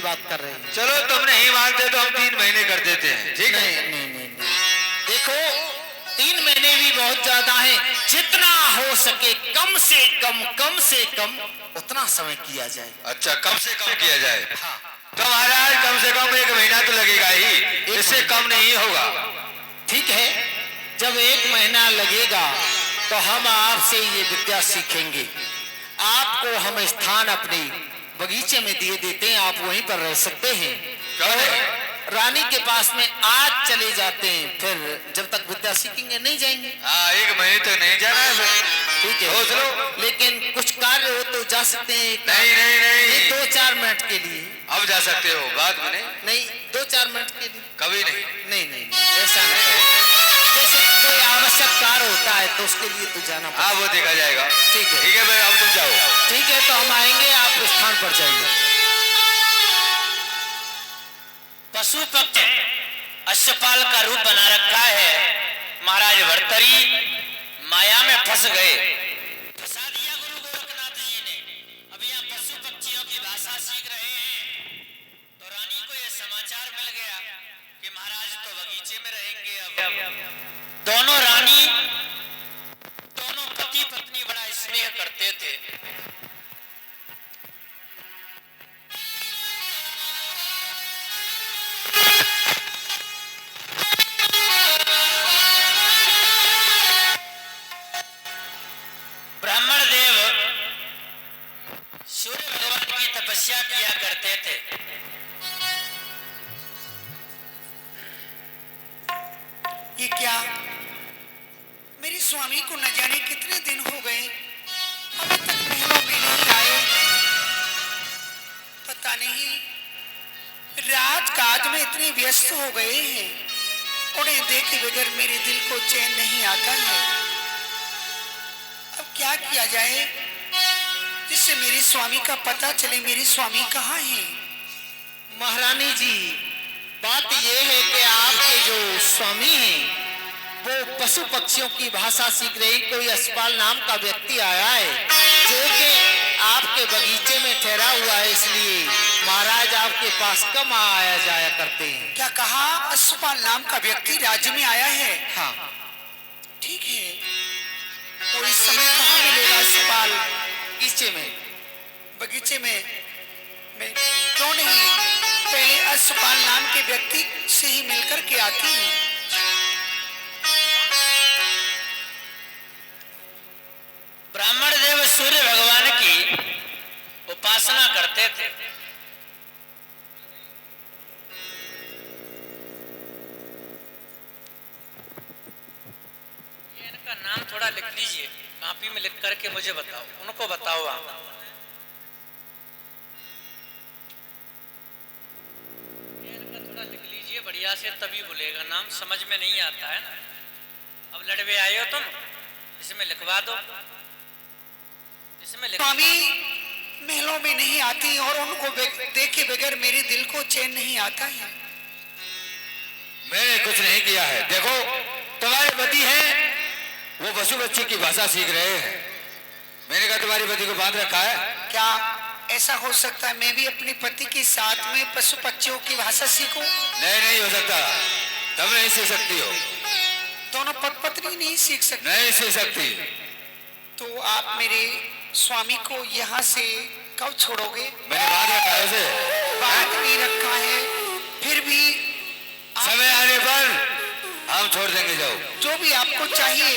की बात कर रहे हैं। चलो तुम नहीं मानते तो हम 3 महीने कर देते हैं, ठीक है? नहीं, देखो 3 महीने भी बहुत ज्यादा है, जितना हो सके कम से कम उतना समय किया जाए। अच्छा, कम से कम किया जाए। हाँ। तो महाराज कम से कम 1 महीना तो लगेगा ही, इससे कम नहीं होगा। ठीक है, जब 1 महीना लगेगा तो हम आपसे ये विद्या सीखेंगे। आपको हम स्थान अपने बगीचे में दिए देते हैं, आप वहीं पर रह सकते हैं। कौन है? रानी के पास में आज चले जाते हैं, फिर जब तक विद्या सीखेंगे नहीं जाएंगे। हाँ, 1 महीने तक नहीं जाना है फिर। ठीक है, सोच लो। लेकिन कुछ कार्य हो तो जा सकते हैं। नहीं। 2-4 मिनट के लिए। अब जा सकते हो, बाद में नहीं। नहीं, 2-4 मिनट के लिए कभी नहीं। नहीं, ऐसा नहीं करो। जैसे कोई आवश्यक कार्य होता है तो उसके लिए तो जाना पड़ता है। हाँ, वो देखा जाएगा। ठीक है, ठीक है भाई, अब तुम जाओ। ठीक है, तो हम आएंगे, आप स्थान पर जाइए। पशु पक्षी अश्वपाल का रूप बना रखा है। महाराज भर्तरी माया में फंस गए। फंसा दिया गुरु गोरखनाथ जी ने। अब यहाँ पशु पक्षियों की भाषा सीख रहे हैं, तो रानी को यह समाचार मिल गया कि महाराज तो बगीचे में रहेंगे। अब दोनों पति पत्नी बड़ा स्नेह करते थे। ब्राह्मण देव सूर्य भगवान की तपस्या किया करते थे। ये क्या, मेरे स्वामी को न जाने कितने दिन हो गए, अभी तक महलों में नहीं आए। पता नहीं राजकाज में इतने व्यस्त हो गए हैं, उन्हें देखे बगैर मेरे दिल को चैन नहीं आता है। अब क्या किया जाए जिससे मेरे स्वामी का पता चले, मेरे स्वामी कहाँ हैं? महारानी जी, बात यह है कि आपके जो स्वामी हैं वो पशु पक्षियों की भाषा सीख रहे हैं। कोई अश्वपाल नाम का व्यक्ति आया है जो कि आपके बगीचे में ठहरा हुआ है, इसलिए महाराज आपके पास कम आया जाया करते हैं। क्या कहा? अश्वपाल नाम का व्यक्ति राज्य में आया है? हाँ। ठीक है, तो इस समय कहाँ मिलेगा अश्वपाल? बगीचे में मैं क्यों नहीं पहले अश्वपाल नाम के व्यक्ति से ही मिलकर के आती हूँ। ब्राह्मण देव सूर्य भगवान की उपासना करते थे। इनका नाम थोड़ा लिख लीजिए, कॉपी में लिख करके मुझे बताओ, उनको बताओ आप। इनका थोड़ा लिख लीजिए बढ़िया से, तभी बोलेगा, नाम समझ में नहीं आता है ना। अब लड़वे आए हो तुम, इसमें लिखवा दो। स्वामी महलों में नहीं आती और उनको देखे बगैर मेरे दिल को चैन नहीं आता है। मैंने कुछ नहीं किया है। देखो, तुम्हारे पति हैं, वो पशु पक्षी की भाषा सीख रहे हैं। मैंने कहा तुम्हारे पति को बांध रखा है। क्या ऐसा हो सकता है मैं भी अपने पति के साथ में पशु पक्षियों की भाषा सीखूं? नहीं हो सकता, तुम नहीं सीख सकती हो। दोनों पत्नी नहीं सीख सकती? नहीं सीख सकती। तो आप मेरे स्वामी को यहाँ से कब छोड़ोगे? मैंने बांध रखा है उसे। बांध नहीं रखा है, फिर भी समय आने पर हम छोड़ देंगे। जाओ, जो भी आपको चाहिए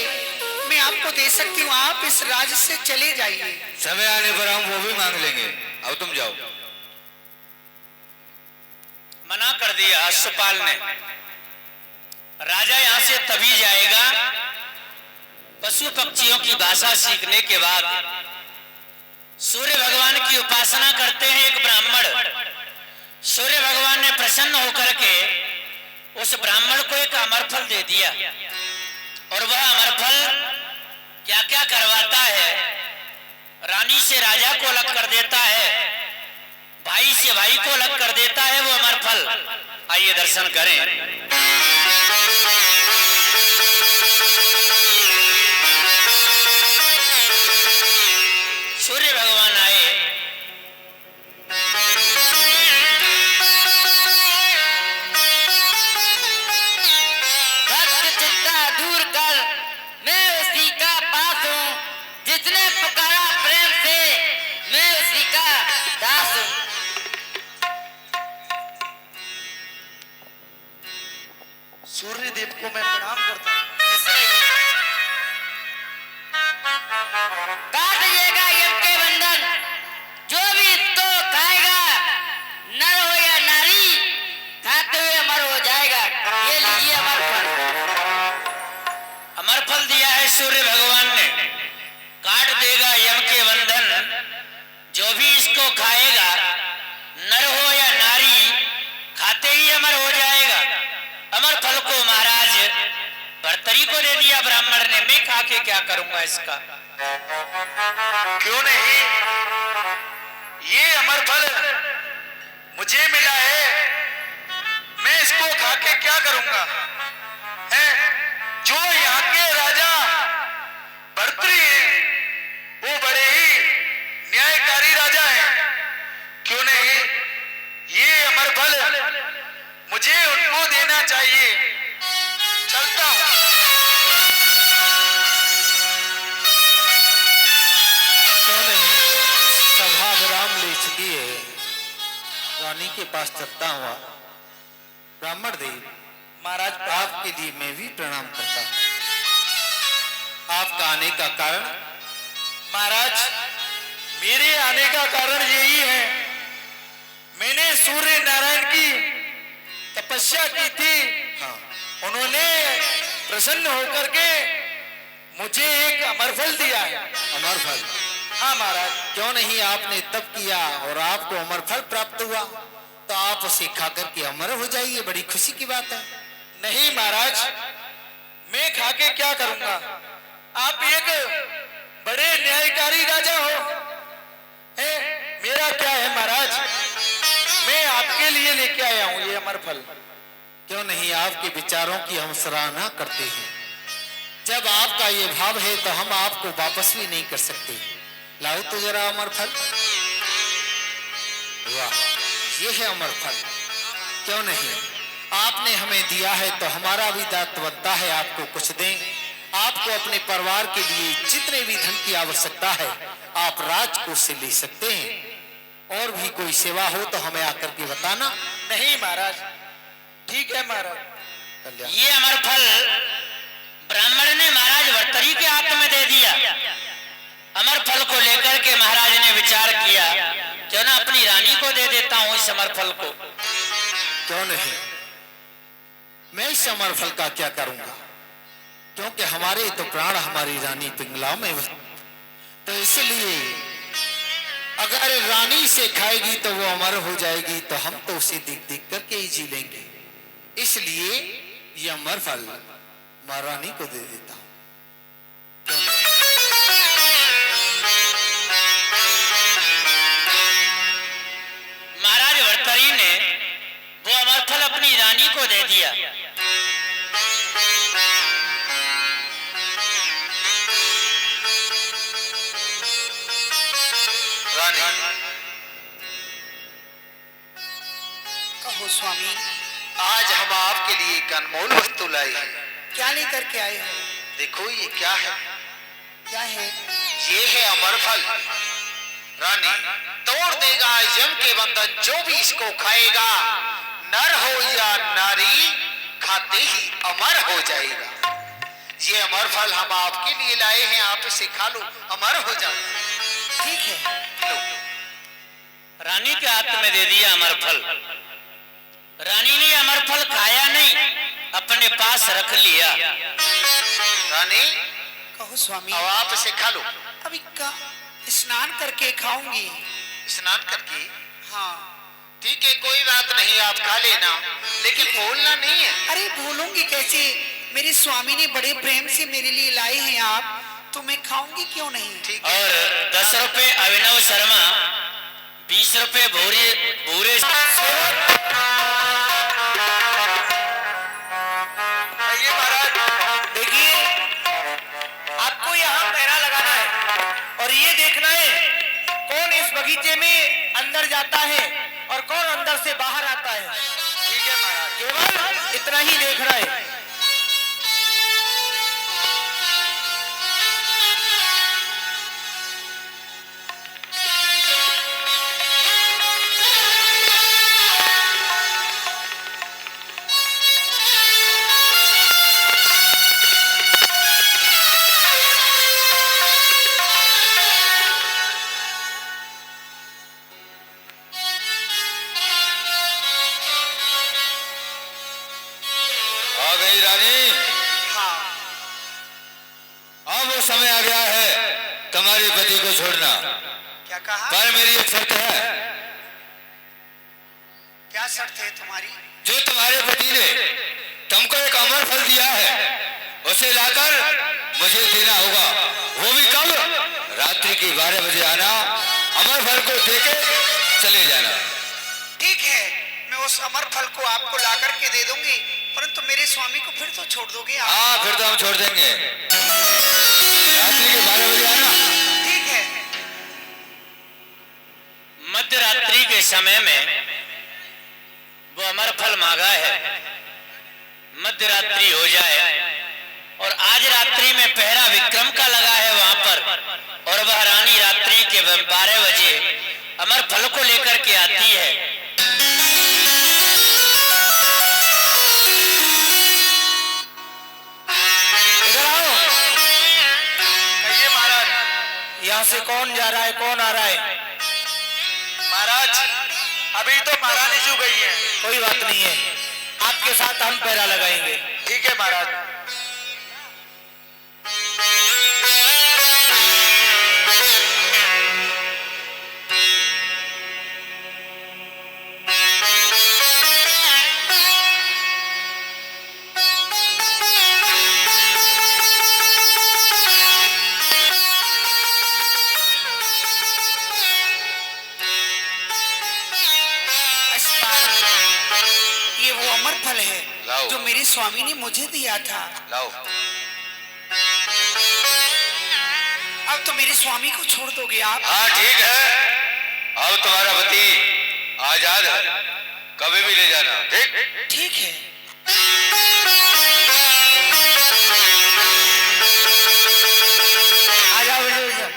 मैं आपको दे सकती हूँ, आप इस राज्य से चले जाइए। समय आने पर हम वो भी मांग लेंगे। अब तुम जाओ। मना कर दिया अश्वपाल ने। राजा यहाँ से तभी जाएगा पशु पक्षियों की भाषा सीखने के बाद। सूर्य भगवान की उपासना करते हैं एक ब्राह्मण। सूर्य भगवान ने प्रसन्न होकर के उस ब्राह्मण को एक अमरफल दे दिया, और वह अमरफल क्या क्या करवाता है। रानी से राजा को अलग कर देता है, भाई से भाई को अलग कर देता है वो अमरफल। आइए दर्शन करें। सूर्य भगवान आए, सूर्य देव को मैं प्रणाम करता हूँ। काट देगा यम के बंधन, जो भी इसको खाएगा, नर हो या नारी, खाते हुए अमर हो जाएगा। ये लीजिए अमर फल। अमर फल दिया है सूर्य भगवान ने। काट देगा यम के बंधन, जो भी इसको खाएगा, नर हो या नारी, खाते ही अमर हो जाएगा। अमर फल को महाराज भर्तरी को दे दिया ब्राह्मण ने। मैं खा के क्या करूंगा इसका? क्यों नहीं, ये अमर फल मुझे मिला है, मैं इसको खा के क्या करूंगा? है जो यहाँ के राजा भर्तृ हैं, वो बड़े ही न्यायकारी राजा हैं। क्यों नहीं, ये अमर फल मुझे उनको देना चाहिए। चलता हूं। क्यों नहीं, सभा विराम ले चुकी है, रानी के पास चलता हुआ। ब्राह्मण देव महाराज आपके लिए मैं भी प्रणाम करता हूँ। आपका आने का कारण? महाराज, मेरे आने का कारण यही है, मैंने सूर्य नारायण की तपस्या की थी। हाँ, उन्होंने प्रसन्न होकर के मुझे एक अमर फल दिया है। अमर फल? हाँ महाराज। क्यों नहीं, आपने तप किया और आपको अमर फल प्राप्त हुआ, तो आप उसे खा करके अमर हो जाइए, बड़ी खुशी की बात है। नहीं महाराज, मैं खा के क्या करूंगा? आप एक बड़े न्यायकारी राजा हो, है? मेरा क्या है महाराज, मैं आपके लिए लेके आया हूँ ये अमर फल। क्यों नहीं, आपके विचारों की हम सराहना करते हैं। जब आपका ये भाव है तो हम आपको वापस भी नहीं कर सकते। लाओ तो जरा अमर फल। वाह, ये है अमर फल। क्यों नहीं, आपने हमें दिया है तो हमारा भी दायित्व बनता है आपको कुछ दें। आपको अपने परिवार के लिए जितने भी धन की आवश्यकता है आप राजकोष से ले सकते हैं। और भी कोई सेवा हो तो हमें आकर के बताना। नहीं महाराज, ठीक है महाराज। कल्याण। ये अमर फल ब्राह्मण ने महाराज भर्तरी के हाथ में दे दिया। अमर फल को लेकर के महाराज ने विचार किया, क्यों ना अपनी रानी को दे देता हूं इस अमर फल को। क्यों नहीं, मैं इस अमर फल का क्या करूंगा, क्योंकि हमारे तो प्राण हमारी रानी पिंगला में, तो इसलिए अगर रानी से खाएगी तो वो अमर हो जाएगी, तो हम तो उसे देख देख करके ही जी लेंगे। इसलिए ये अमर फल महारानी को दे देता हूं। महाराज भर्तरी ने वो अमर फल अपनी रानी को दे दिया। रानी, कहो स्वामी, आज हम आपके लिए एक अनमोल वस्तु लाए हैं। क्या लेकर के आए हो? देखो ये क्या है? क्या है? ये है अमर फल। रानी, तोड़ देगा यम के बंधन, जो भी इसको खाएगा, नर हो या नारी, खाते ही अमर हो जाएगा। ये अमर फल हम आपके लिए लाए हैं, आप इसे खा लो, अमर हो जाओ। ठीक है। लो। रानी के हाथ में दे दिया अमर फल। रानी ने अमर फल खाया नहीं, अपने पास रख लिया। रानी, कहो स्वामी। अब आप इसे खा लो। अभी का स्नान करके खाऊंगी। स्नान करके? हाँ। ठीक है, कोई बात नहीं, आप खा लेना, लेकिन भूलना नहीं है। अरे भूलूंगी कैसे, मेरे स्वामी ने बड़े प्रेम से मेरे लिए लाए हैं आप, तो मैं खाऊंगी क्यों नहीं। ठीक है। और 10 रुपए अभिनव शर्मा, 20 रुपए भूरे भूरे। आइए महाराज, देखिए आपको यहाँ पहरा लगाना है और ये देखना है कौन इस बगीचे में अंदर जाता है और कौन अंदर से बाहर आता है। ठीक है महाराज, केवल इतना ही देखना है। आ गया है तुम्हारे पति को छोड़ना, क्या कहा? पर मेरी एक शर्त है। क्या शर्त है तुम्हारी? जो तुम्हारे पति ने तुमको एक अमर फल दिया है उसे लाकर मुझे देना होगा। वो भी कब? रात्रि की 12 बजे आना, अमर फल को देके चले जाना। ठीक है, मैं उस अमर फल को आपको ला करके दे दूंगी, परंतु मेरे स्वामी को फिर तो छोड़ दोगे आप? हाँ, फिर तो हम छोड़ देंगे। रात्रि के 12 बजे आना। ठीक है। मध्य रात्रि के समय में वो अमर फल मांगा है। मध्य रात्रि हो जाए और आज रात्रि में पहरा विक्रम का लगा है वहां पर, और वह रानी रात्रि के 12 बजे अमर फल को लेकर के आती है। इधर आओ। कहिए महाराज। यहाँ से कौन जा रहा है, कौन आ रहा है? महाराज, अभी तो महारानी जी गई है। कोई बात नहीं है, आपके साथ हम पहरा लगाएंगे। ठीक है महाराज। ये वो अमर फल है लाओ। जो मेरे स्वामी ने मुझे दिया था। लाओ। अब तो मेरे स्वामी को छोड़ दोगे आप? हाँ ठीक है, अब तुम्हारा पति आजाद है, कभी भी ले जाना। ठीक? ठीक है। आ जाओ, इधर इधर।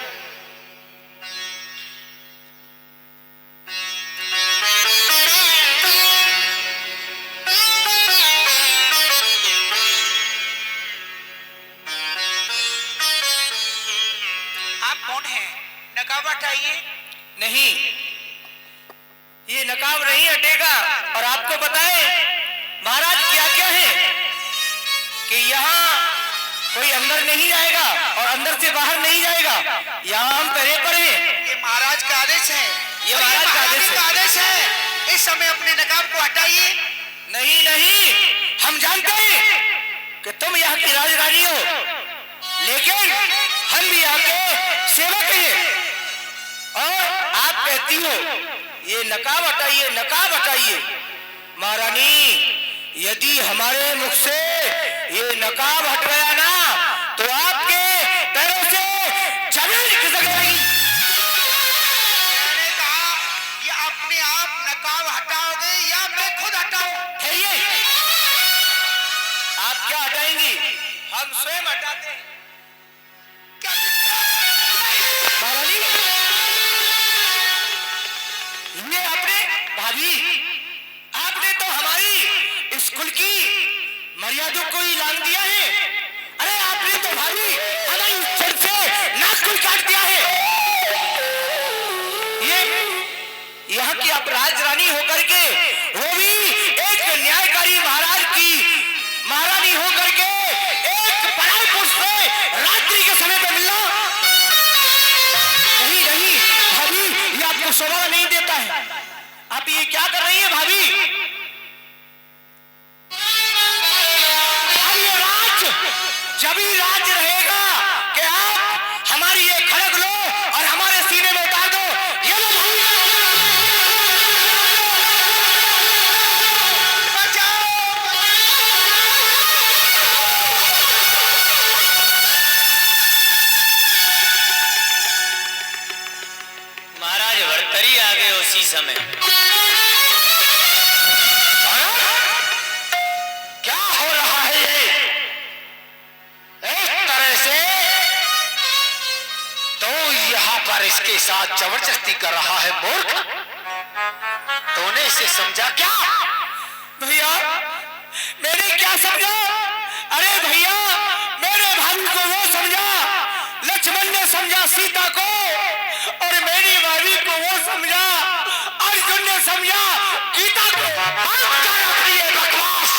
आप कौन हैं? नकाब हटाइए। नहीं, ये नकाब नहीं हटेगा। और आपको बताएं महाराज क्या क्या है कि यहाँ कोई अंदर नहीं जाएगा और अंदर से बाहर नहीं जाएगा। यहाँ हम पहरे पर हैं। ये महाराज का आदेश है। ये और महाराज का महारानी आदेश है। का आदेश है। इस समय अपने नकाब को हटाइए। नहीं नहीं, हम जानते हैं कि तुम यहाँ की राजरानी हो, लेकिन हम भी यहाँ के सेवक हैं। और आप कहती हो ये नकाब हटाइए, नकाब हटाइए। महारानी, यदि हमारे मुख से ये नकाब हट गया ना तो आपके पैरों से जमीन खिसक जाएगी। मैंने कहा ये अपने आप नकाब हटाओगे या मैं खुद हटाऊं? ठहरिए, आप क्या हटाएंगी? हम स्वयं हटाते हैं। क्या? महारानी, ये आपने, भाभी, आपने तो हमारी स्कूल की मर्यादा को ही लांघ दिया है। अरे आपने तो भाभी हमारी इज्जत से नाखून काट दिया है। ये यहाँ की आप राजरानी होकर के, वो भी एक न्यायकारी महाराज की महारानी होकर के, एक पराये पुरुष से रात्रि के समय पे मिलना, नहीं नहीं भाभी, ये आपको शोभा नहीं देता है। आप ये क्या कर रही है भाभी? अब ये राज जब ही राज रहेगा कि आप हमारी ये खड़ग लो और हमारे सीने में उतार दो। ये लो भाई। महाराज भर्तरी आ गए उसी समय। क्या हो रहा है ये? एक तरह से तो यहाँ पर इसके साथ जबरदस्ती कर रहा है मूर्ख। तूने इसे समझा क्या? भैया, मैंने क्या समझा? अरे भैया, मेरे भाभी को वो समझा, लक्ष्मण ने समझा सीता को, और मेरी भाभी को वो समझा, अर्जुन ने समझा गीता को। ये बकवास!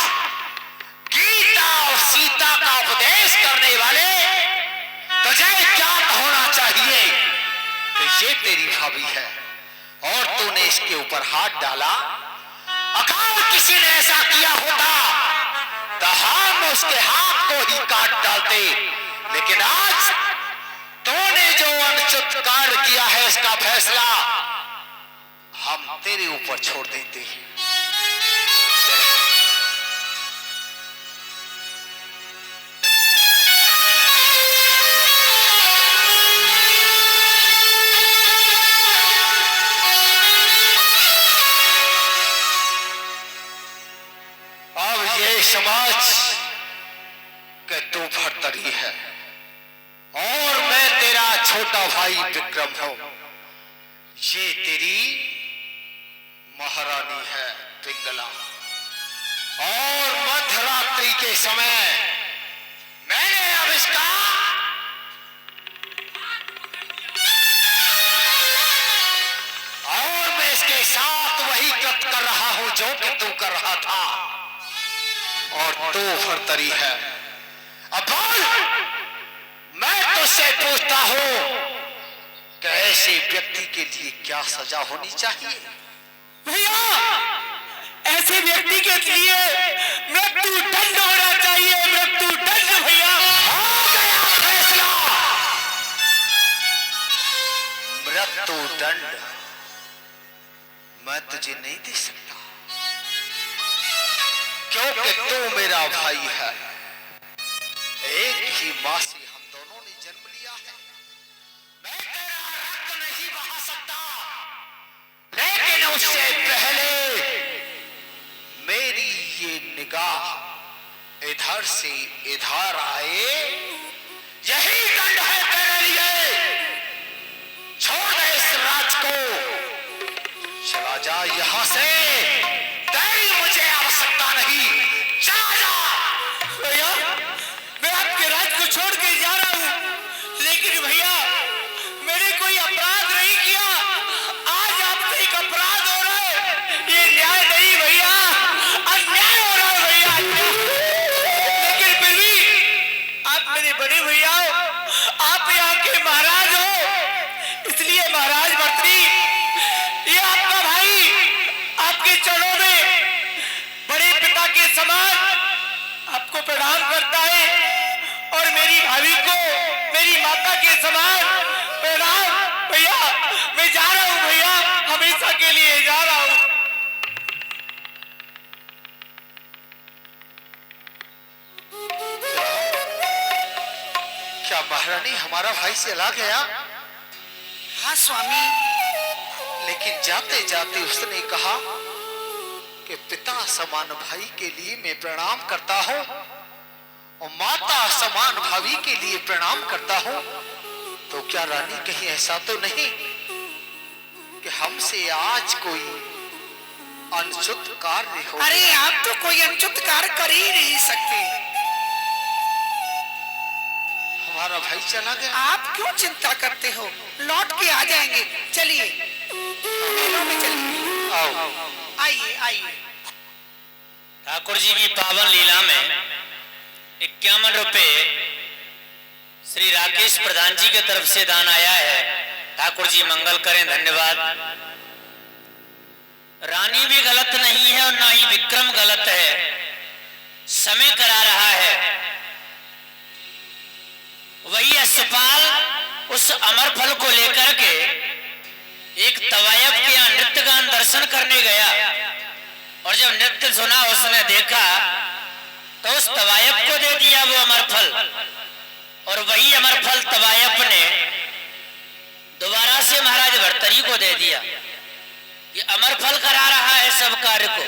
गीता और सीता का उपदेश करने वाले तुझे तेरी भाभी है और तूने इसके ऊपर हाथ डाला। अगर किसी ने ऐसा किया होता तो हम उसके हाथ को ही काट डालते, लेकिन आज तूने जो अनुचित कार्य किया है इसका फैसला हम तेरे ऊपर छोड़ देते हैं। समाज के तू भरतरी है और मैं तेरा छोटा भाई विक्रम हूं। ये तेरी महारानी है पिंगला, और मध्यरात्रि के समय मैंने अब इसका और मैं इसके साथ वही कृत्य कर रहा हूं जो कि तू कर रहा था, और तो भरतरी है। अब बोल, मैं तुझसे पूछता हूं कि ऐसे व्यक्ति के लिए क्या सजा होनी चाहिए? भैया, ऐसे व्यक्ति के लिए मृत्यु दंड होना चाहिए, मृत्यु दंड। भैया, हो गया फैसला, मृत्यु दंड मैं तुझे नहीं दे सकता, क्योंकि तू मेरा भाई है। एक ही मां से हम दोनों ने जन्म लिया है। मैं तेरा रक्त नहीं बहा सकता, लेकिन उससे पहले मेरी ये निगाह इधर से इधर आए, यही दंड है तेरे लिए। छोड़ दे इस राज को, चला जा यहां से, तेरी मुझे आवश्यकता नहीं, चला जा। भैया, मैं आपके राज को छोड़ के जा रहा हूं, लेकिन भैया मैंने कोई अपराध नहीं किया। आज आपसे एक अपराध हो रहा है, ये न्याय नहीं भैया, अन्याय हो रहा है भैया, लेकिन फिर भी आप मेरे बड़े भैया हो, आप यहाँ के महाराज हो, इसलिए महाराज भर्तृ, ये आपका भाई आपके चरणों में बड़े पिता के समान आपको प्रणाम करता है, और मेरी भाभी को मेरी माता के समान प्रणाम। भैया, मैं जा रहा हूँ भैया, हमेशा के लिए जा रहा हूँ। क्या महारानी हमारा भाई चला गया? हाँ स्वामी, लेकिन जाते जाते उसने कहा कि पिता समान भाई के लिए मैं प्रणाम करता हूं और माता समान भाभी के लिए प्रणाम करता हूं। तो क्या रानी कहीं ऐसा तो नहीं कि हमसे आज कोई अनुचित कार्य हो? अरे आप तो कोई अनुचित कार्य कर ही नहीं सकते। हमारा भाई चला गया। आप क्यों चिंता करते हो, लौट के आ जाएंगे। चलिए मेलों में चलिए, आओ। आइए आइए। ठाकुर जी की पावन लीला में 51 रुपए श्री राकेश प्रधान जी की तरफ से दान आया है। ठाकुर जी मंगल करें, धन्यवाद। रानी भी गलत नहीं है और ना ही विक्रम गलत है, समय करा रहा है। वही यशपाल उस अमर फल को लेकर के एक तवायब के यहाँ नृत्य गान दर्शन करने गया, और जब नृत्य सुना उसने देखा तो उस तवायब को दे दिया वो अमर फल, और वही अमर फल तवायब ने दोबारा से महाराज भर्तरी को दे दिया। ये अमर फल करा रहा है सब कार्य को।